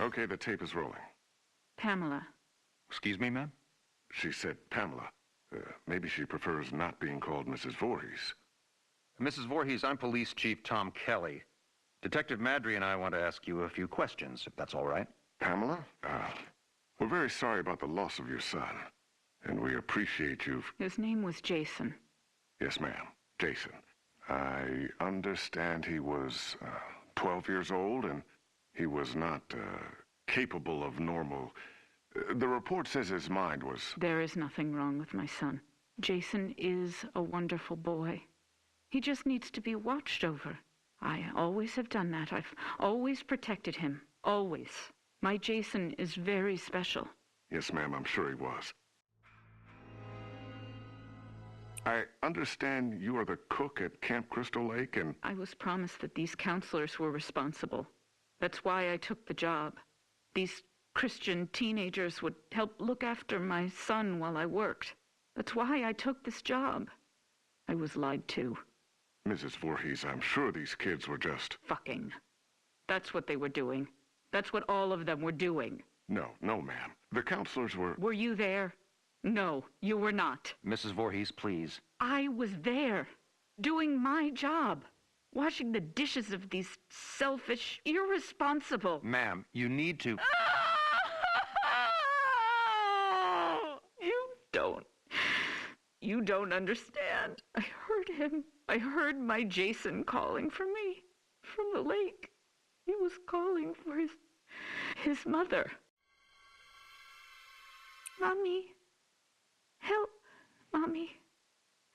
Okay, the tape is rolling. Pamela. Excuse me, ma'am? She said Pamela. Maybe she prefers not being called Mrs. Voorhees. Mrs. Voorhees, I'm Police Chief Tom Kelly. Detective Madry and I want to ask you a few questions, if that's all right. Pamela, we're very sorry about the loss of your son, and we appreciate you. His name was Jason. Yes, ma'am. Jason. I understand he was 12 years old, and he was not capable of normal... The report says his mind was... There is nothing wrong with my son. Jason is a wonderful boy. He just needs to be watched over. I always have done that. I've always protected him. Always. My Jason is very special. Yes, ma'am, I'm sure he was. I understand you are the cook at Camp Crystal Lake, and... I was promised that these counselors were responsible. That's why I took the job. These Christian teenagers would help look after my son while I worked. That's why I took this job. I was lied to. Mrs. Voorhees, I'm sure these kids were just... Fucking. That's what they were doing. That's what all of them were doing. No, ma'am. The counselors were... Were you there? No, you were not. Mrs. Voorhees, please. I was there, doing my job, washing the dishes of these selfish, irresponsible... Ma'am, you need to... You don't understand. I heard him. I heard my Jason calling for me from the lake. He was calling for his mother. Mommy, help, Mommy.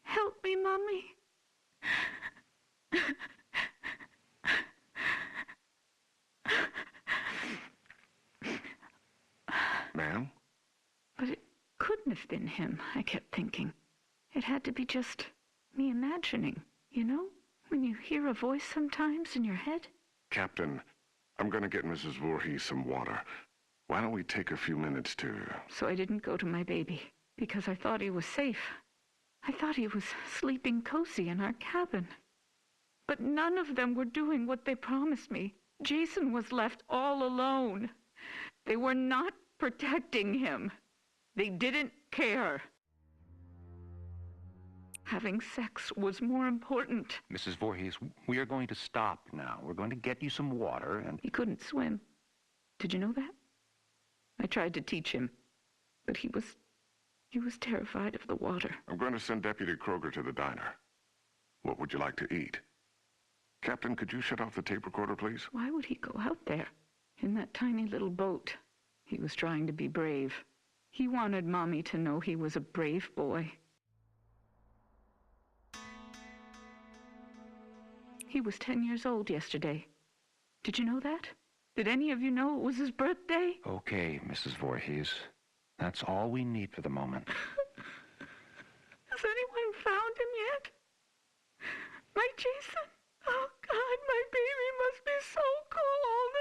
Help me, Mommy. Ma'am? But it couldn't have been him, I kept thinking. It had to be just me imagining, you know? When you hear a voice sometimes in your head. Captain, I'm going to get Mrs. Voorhees some water. Why don't we take a few minutes to... So I didn't go to my baby, because I thought he was safe. I thought he was sleeping cozy in our cabin. But none of them were doing what they promised me. Jason was left all alone. They were not protecting him. They didn't care. Having sex was more important. Mrs. Voorhees, we are going to stop now. We're going to get you some water and... He couldn't swim. Did you know that? I tried to teach him, but he was terrified of the water. I'm going to send Deputy Kroger to the diner. What would you like to eat? Captain, could you shut off the tape recorder, please? Why would he go out there in that tiny little boat? He was trying to be brave. He wanted Mommy to know he was a brave boy. He was 10 years old yesterday. Did you know that? Did any of you know it was his birthday? Okay, Mrs. Voorhees. That's all we need for the moment. Has anyone found him yet? My Jason? Oh, God, my baby must be so cold.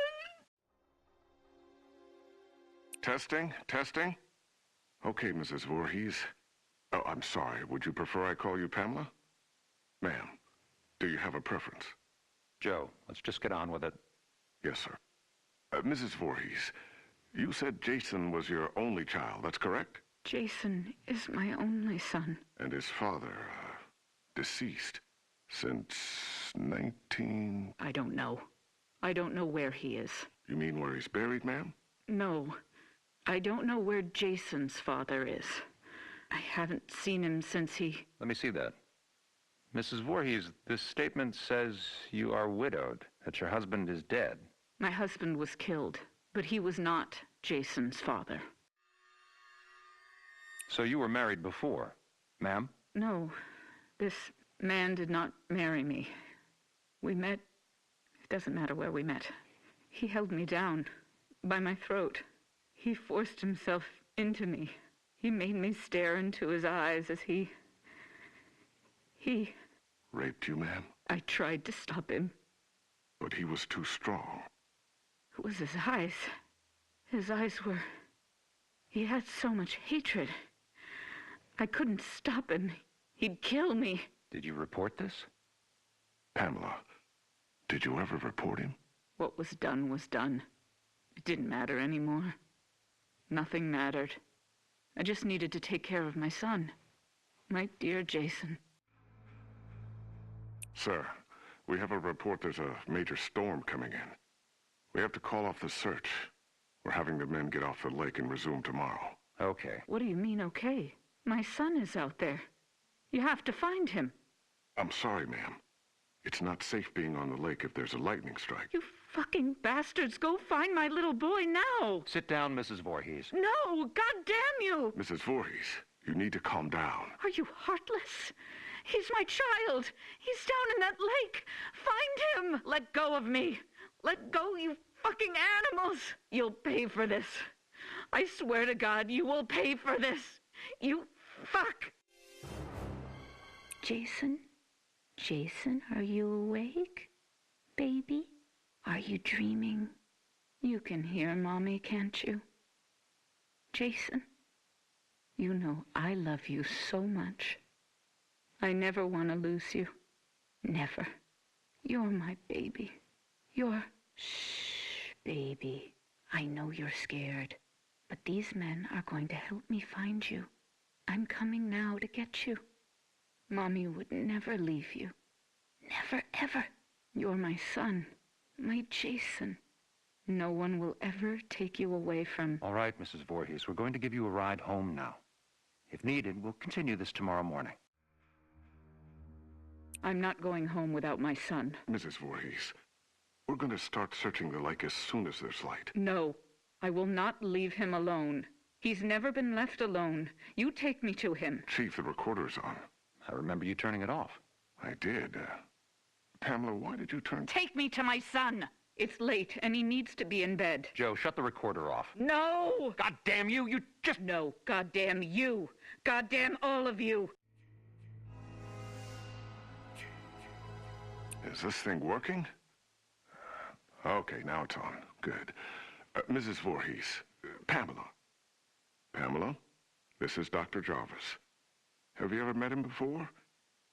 Testing? Okay, Mrs. Voorhees. Oh, I'm sorry. Would you prefer I call you Pamela? Ma'am, do you have a preference? Joe, let's just get on with it. Yes, sir. Mrs. Voorhees, you said Jason was your only child, that's correct? Jason is my only son. And his father, deceased since 19... I don't know. I don't know where he is. You mean where he's buried, ma'am? No. I don't know where Jason's father is. I haven't seen him since he... Let me see that. Mrs. Voorhees, this statement says you are widowed, that your husband is dead. My husband was killed, but he was not Jason's father. So you were married before, ma'am? No, this man did not marry me. We met... It doesn't matter where we met. He held me down by my throat. He forced himself into me. He made me stare into his eyes as he... Raped you, ma'am? I tried to stop him. But he was too strong. It was his eyes. His eyes were... He had so much hatred. I couldn't stop him. He'd kill me. Did you report this? Pamela, did you ever report him? What was done was done. It didn't matter anymore. Nothing mattered. I just needed to take care of my son. My dear Jason. Sir, we have a report there's a major storm coming in. We have to call off the search. We're having the men get off the lake and resume tomorrow. Okay. What do you mean, okay? My son is out there. You have to find him. I'm sorry, ma'am. It's not safe being on the lake if there's a lightning strike. You fucking bastards, go find my little boy now! Sit down, Mrs. Voorhees. No! God damn you! Mrs. Voorhees, you need to calm down. Are you heartless? He's my child! He's down in that lake! Find him! Let go of me! Let go, you fucking animals! You'll pay for this. I swear to God, you will pay for this. You fuck! Jason? Jason, are you awake? Baby? Are you dreaming? You can hear Mommy, can't you? Jason, you know I love you so much. I never want to lose you. Never. You're my baby. Shh, baby. I know you're scared, but these men are going to help me find you. I'm coming now to get you. Mommy would never leave you. Never, ever. You're my son, my Jason. No one will ever take you away from... All right, Mrs. Voorhees, we're going to give you a ride home now. If needed, we'll continue this tomorrow morning. I'm not going home without my son. Mrs. Voorhees, we're going to start searching the lake as soon as there's light. No, I will not leave him alone. He's never been left alone. You take me to him. Chief, the recorder's on. I remember you turning it off. I did. Pamela, why did you turn... Take me to my son! It's late, and he needs to be in bed. Joe, shut the recorder off. No! God damn you! You just... No, goddamn you! Goddamn all of you! Is this thing working? Okay, now it's on. Good. Mrs. Voorhees, Pamela. Pamela, this is Dr. Jarvis. Have you ever met him before?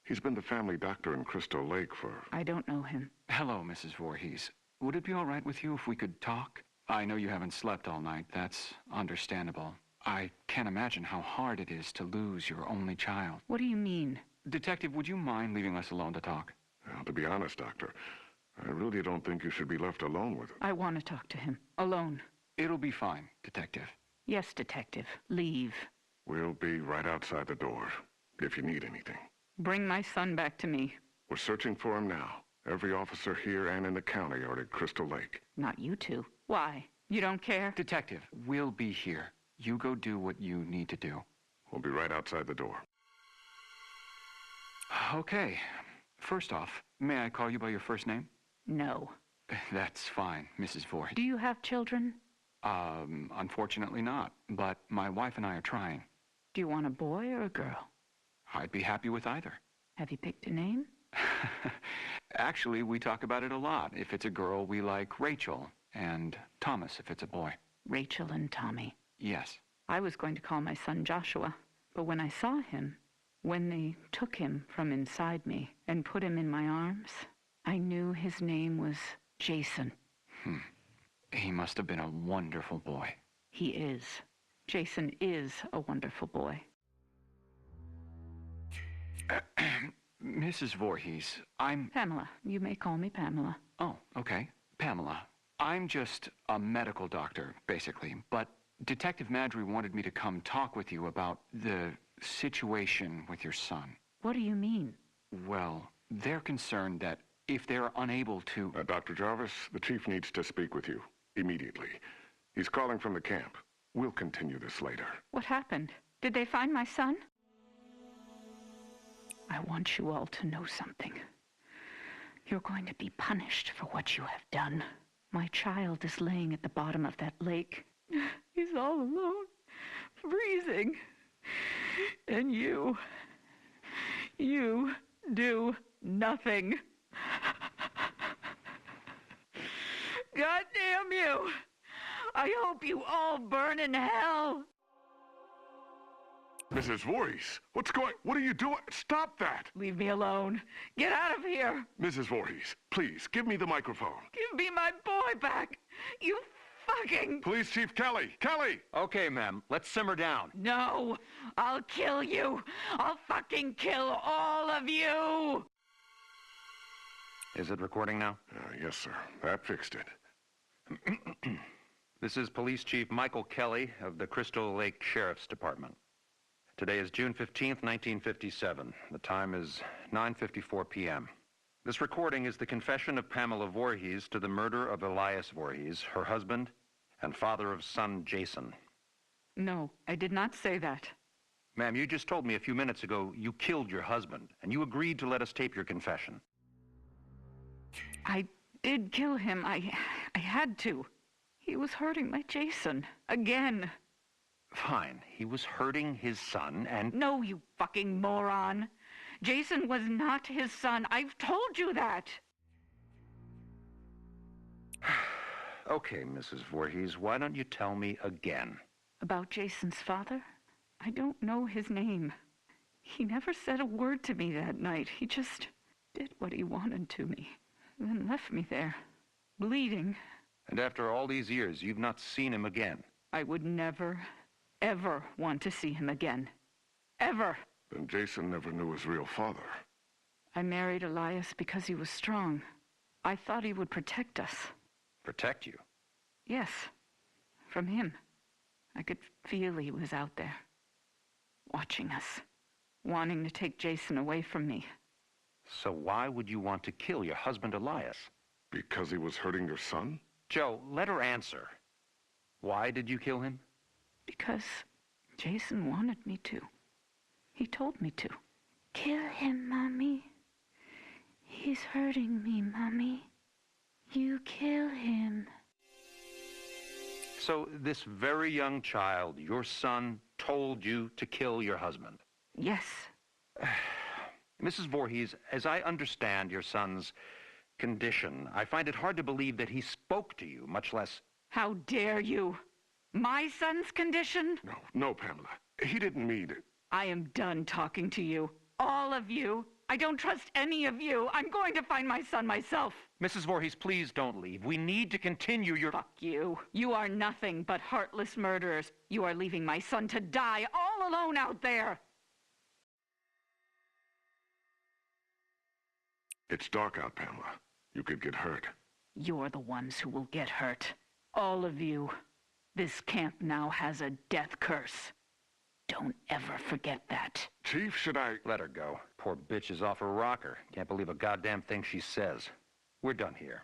He's been the family doctor in Crystal Lake for... I don't know him. Hello, Mrs. Voorhees. Would it be all right with you if we could talk? I know you haven't slept all night. That's understandable. I can't imagine how hard it is to lose your only child. What do you mean? Detective, would you mind leaving us alone to talk? Well, to be honest, Doctor, I really don't think you should be left alone with him. I want to talk to him. Alone. It'll be fine, Detective. Yes, Detective. Leave. We'll be right outside the door, if you need anything. Bring my son back to me. We're searching for him now. Every officer here and in the county are at Crystal Lake. Not you two. Why? You don't care? Detective, we'll be here. You go do what you need to do. We'll be right outside the door. Okay. First off, may I call you by your first name? No. That's fine, Mrs. Voorhees. Do you have children? Unfortunately not, but my wife and I are trying. Do you want a boy or a girl? I'd be happy with either. Have you picked a name? Actually, we talk about it a lot. If it's a girl, we like Rachel, and Thomas if it's a boy. Rachel and Tommy. Yes. I was going to call my son Joshua, but when I saw him, when they took him from inside me and put him in my arms, I knew his name was Jason. He must have been a wonderful boy. He is. Jason is a wonderful boy. Mrs. Voorhees, I'm... Pamela. You may call me Pamela. Oh, okay. Pamela. I'm just a medical doctor, basically, but Detective Madry wanted me to come talk with you about the situation with your son. What do you mean? Well, they're concerned that if they're unable to... Dr. Jarvis, the chief needs to speak with you immediately. He's calling from the camp. We'll continue this later. What happened? Did they find my son? I want you all to know something. You're going to be punished for what you have done. My child is laying at the bottom of that lake. He's all alone, freezing. And you do nothing. God damn you! I hope you all burn in hell! Mrs. Voorhees, what are you doing? Stop that! Leave me alone. Get out of here! Mrs. Voorhees, please, give me the microphone. Give me my boy back! You fucking... Police Chief Kelly! Kelly! Okay, ma'am, let's simmer down. No, I'll kill you. I'll fucking kill all of you. Is it recording now? Yes, sir. That fixed it. This is Police Chief Michael Kelly of the Crystal Lake Sheriff's Department. Today is June 15th, 1957. The time is 9:54 p.m. This recording is the confession of Pamela Voorhees to the murder of Elias Voorhees, her husband, and father of son Jason. No, I did not say that. Ma'am, you just told me a few minutes ago you killed your husband, and you agreed to let us tape your confession. I did kill him. I had to. He was hurting my Jason. Again. Fine. He was hurting his son, and... No, you fucking moron. Jason was not his son. I've told you that. Okay, Mrs. Voorhees, why don't you tell me again? About Jason's father? I don't know his name. He never said a word to me that night. He just did what he wanted to me, then left me there, bleeding. And after all these years, you've not seen him again? I would never, ever want to see him again. Ever. Then Jason never knew his real father. I married Elias because he was strong. I thought he would protect us. Protect you? Yes, from him. I could feel he was out there, watching us, wanting to take Jason away from me. So why would you want to kill your husband, Elias? Because he was hurting your son? Joe, let her answer. Why did you kill him? Because Jason wanted me to. He told me to. Kill him, Mommy. He's hurting me, Mommy. You kill him. So this very young child, your son, told you to kill your husband? Yes. Mrs. Voorhees, as I understand your son's condition, I find it hard to believe that he spoke to you, much less... How dare you? My son's condition? No, Pamela. He didn't mean it. I am done talking to you. All of you. I don't trust any of you. I'm going to find my son myself. Mrs. Voorhees, please don't leave. We need to continue your... Fuck you. You are nothing but heartless murderers. You are leaving my son to die all alone out there. It's dark out, Pamela. You could get hurt. You're the ones who will get hurt. All of you. This camp now has a death curse. Don't ever forget that. Chief, should I... Let her go. Poor bitch is off her rocker. Can't believe a goddamn thing she says. We're done here.